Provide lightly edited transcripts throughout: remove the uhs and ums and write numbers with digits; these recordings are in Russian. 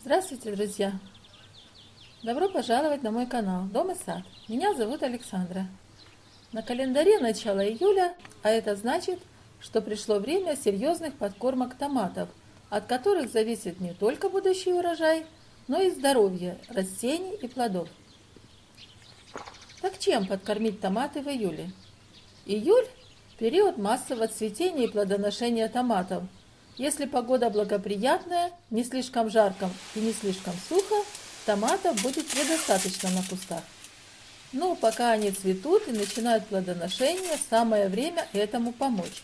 Здравствуйте, друзья! Добро пожаловать на мой канал «Дом и сад». Меня зовут Александра. На календаре начало июля, а это значит, что пришло время серьезных подкормок томатов, от которых зависит не только будущий урожай, но и здоровье растений и плодов. Так чем подкормить томаты в июле? Июль – период массового цветения и плодоношения томатов. Если погода благоприятная, не слишком жарко и не слишком сухо, томатов будет предостаточно на кустах. Но пока они цветут и начинают плодоношение, самое время этому помочь.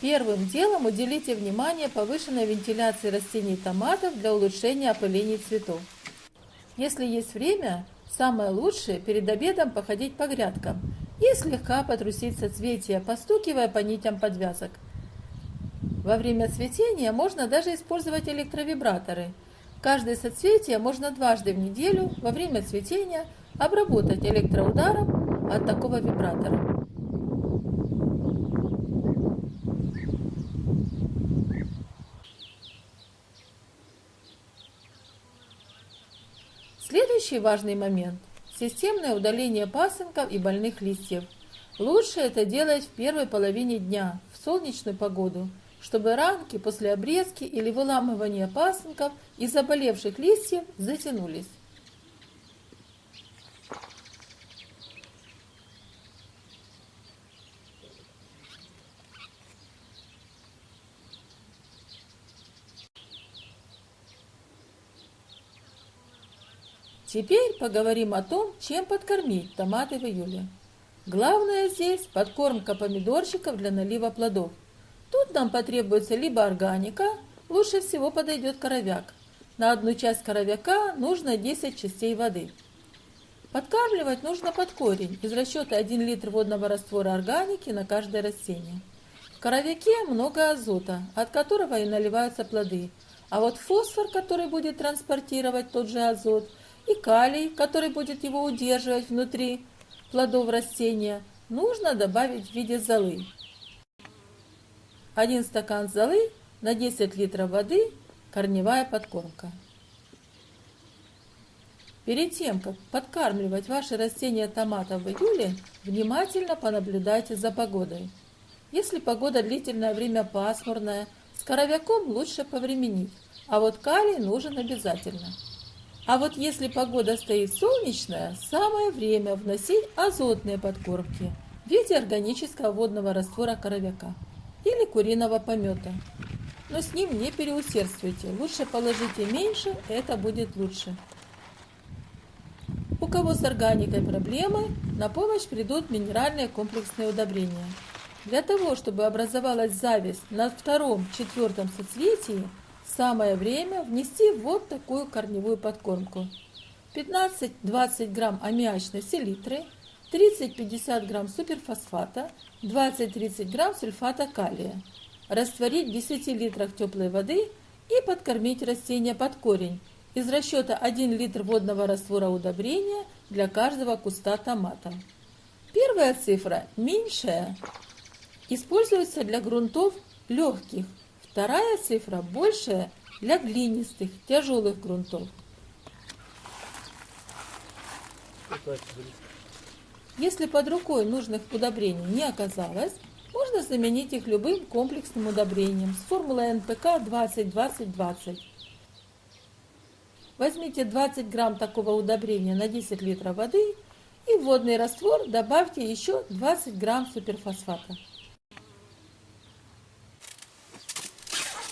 Первым делом уделите внимание повышенной вентиляции растений томатов для улучшения опыления цветов. Если есть время, самое лучшее перед обедом походить по грядкам и слегка потрусить соцветия, постукивая по нитям подвязок. Во время цветения можно даже использовать электровибраторы. Каждое соцветие можно дважды в неделю во время цветения обработать электроударом от такого вибратора. Следующий важный момент – системное удаление пасынков и больных листьев. Лучше это делать в первой половине дня, в солнечную погоду, чтобы ранки после обрезки или выламывания пасынков и заболевших листьев затянулись. Теперь поговорим о том, чем подкормить томаты в июле. Главное здесь подкормка помидорчиков для налива плодов. Тут нам потребуется либо органика, лучше всего подойдет коровяк. На одну часть коровяка нужно 10 частей воды. Подкармливать нужно под корень из расчета 1 литр водного раствора органики на каждое растение. В коровяке много азота, от которого и наливаются плоды. А вот фосфор, который будет транспортировать тот же азот, и калий, который будет его удерживать внутри плодов растения, нужно добавить в виде золы. 1 стакан золы на 10 литров воды – корневая подкормка. Перед тем, как подкармливать ваши растения томатов в июле, внимательно понаблюдайте за погодой. Если погода длительное время пасмурная, с коровяком лучше повременить, а вот калий нужен обязательно. А вот если погода стоит солнечная, самое время вносить азотные подкормки в виде органического водного раствора коровяка или куриного помета. Но с ним не переусердствуйте, лучше положите меньше, это будет лучше. У кого с органикой проблемы, на помощь придут минеральные комплексные удобрения. Для того, чтобы образовалась зависть на втором-четвертом соцветии, самое время внести вот такую корневую подкормку. 15-20 грамм аммиачной селитры, 30-50 грамм суперфосфата, 20-30 грамм сульфата калия. Растворить в 10 литрах теплой воды и подкормить растения под корень из расчета 1 литр водного раствора удобрения для каждого куста томата. Первая цифра, меньшая, используется для грунтов легких. Вторая цифра, большая, для глинистых, тяжелых грунтов. Если под рукой нужных удобрений не оказалось, можно заменить их любым комплексным удобрением с формулой НПК 20-20-20. Возьмите 20 грамм такого удобрения на 10 литров воды и в водный раствор добавьте еще 20 грамм суперфосфата.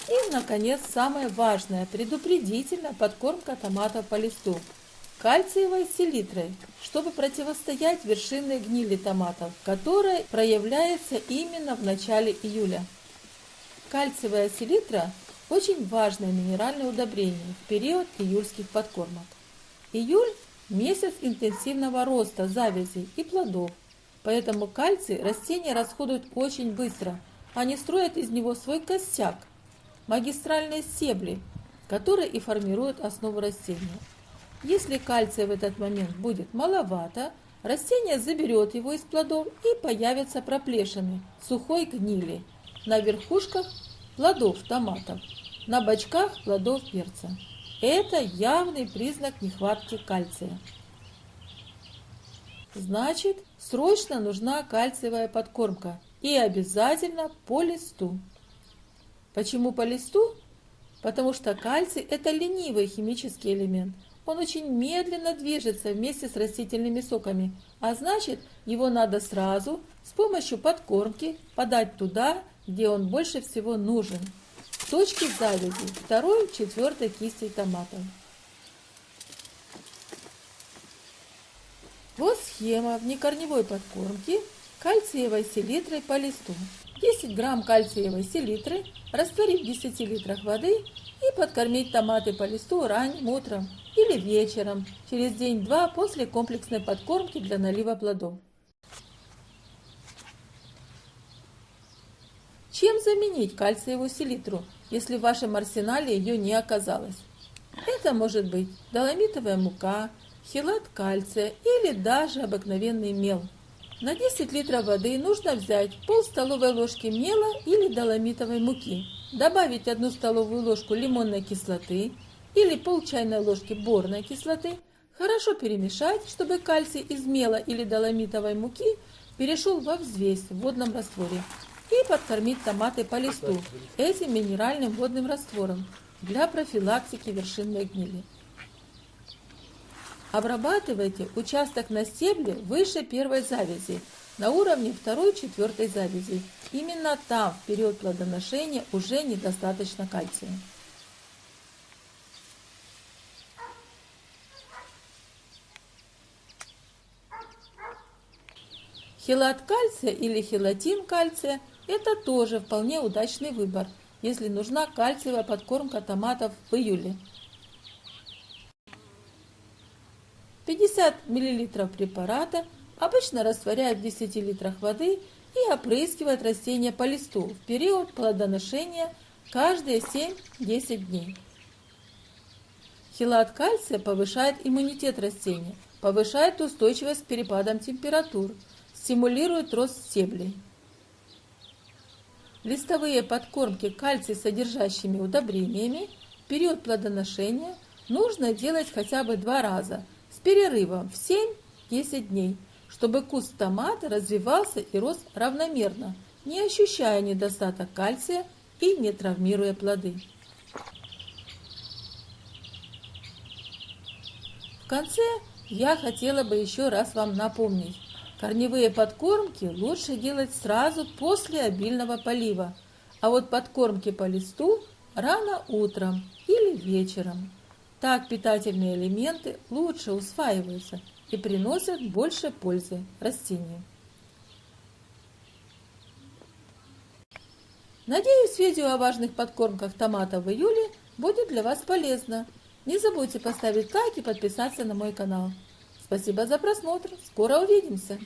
И, наконец, самое важное – предупредительная подкормка томатов по листу кальциевой селитрой, чтобы противостоять вершинной гнили томатов, которая проявляется именно в начале июля. Кальциевая селитра – очень важное минеральное удобрение в период июльских подкормок. Июль – месяц интенсивного роста завязей и плодов, поэтому кальций растения расходуют очень быстро, они строят из него свой костяк – магистральные стебли, которые и формируют основу растения. Если кальция в этот момент будет маловато, растение заберет его из плодов и появятся проплешины сухой гнили на верхушках плодов томатов. на бочках плодов перца. Это явный признак нехватки кальция. Значит, срочно нужна кальциевая подкормка и обязательно по листу. Почему по листу? Потому что кальций – это ленивый химический элемент. Он очень медленно движется вместе с растительными соками, а значит, его надо сразу с помощью подкормки подать туда, где он больше всего нужен. В точке завязи 2-4 кистей томатов. Вот схема внекорневой подкормки кальциевой селитрой по листу. 10 грамм кальциевой селитры растворить в 10 литрах воды и подкормить томаты по листу ранним утром или вечером, через день-два после комплексной подкормки для налива плодов. Чем заменить кальциевую селитру, если в вашем арсенале ее не оказалось? Это может быть доломитовая мука, хелат кальция или даже обыкновенный мел. На 10 литров воды нужно взять пол столовой ложки мела или доломитовой муки, добавить 1 столовую ложку лимонной кислоты или пол чайной ложки борной кислоты, хорошо перемешать, чтобы кальций из мела или доломитовой муки перешел во взвесь в водном растворе, и подкормить томаты по листу этим минеральным водным раствором для профилактики вершинной гнили. Обрабатывайте участок на стебле выше первой завязи, на уровне 2-4 завязи. Именно там в период плодоношения уже недостаточно кальция. Хелат кальция или хелатин кальция – это тоже вполне удачный выбор, если нужна кальциевая подкормка томатов в июле. 50 мл препарата обычно растворяют в 10 литрах воды и опрыскивают растения по листу в период плодоношения каждые 7-10 дней. Хелат кальция повышает иммунитет растения, повышает устойчивость к перепадам температур, стимулирует рост стеблей. Листовые подкормки кальций содержащими удобрениями в период плодоношения нужно делать хотя бы 2 раза с перерывом в 7-10 дней, чтобы куст томата развивался и рос равномерно, не ощущая недостаток кальция и не травмируя плоды. В конце я хотела бы еще раз вам напомнить, корневые подкормки лучше делать сразу после обильного полива, а вот подкормки по листу рано утром или вечером. Так питательные элементы лучше усваиваются и приносят больше пользы растению. Надеюсь, видео о важных подкормках томатов в июле будет для вас полезно. Не забудьте поставить лайк и подписаться на мой канал. Спасибо за просмотр. Скоро увидимся!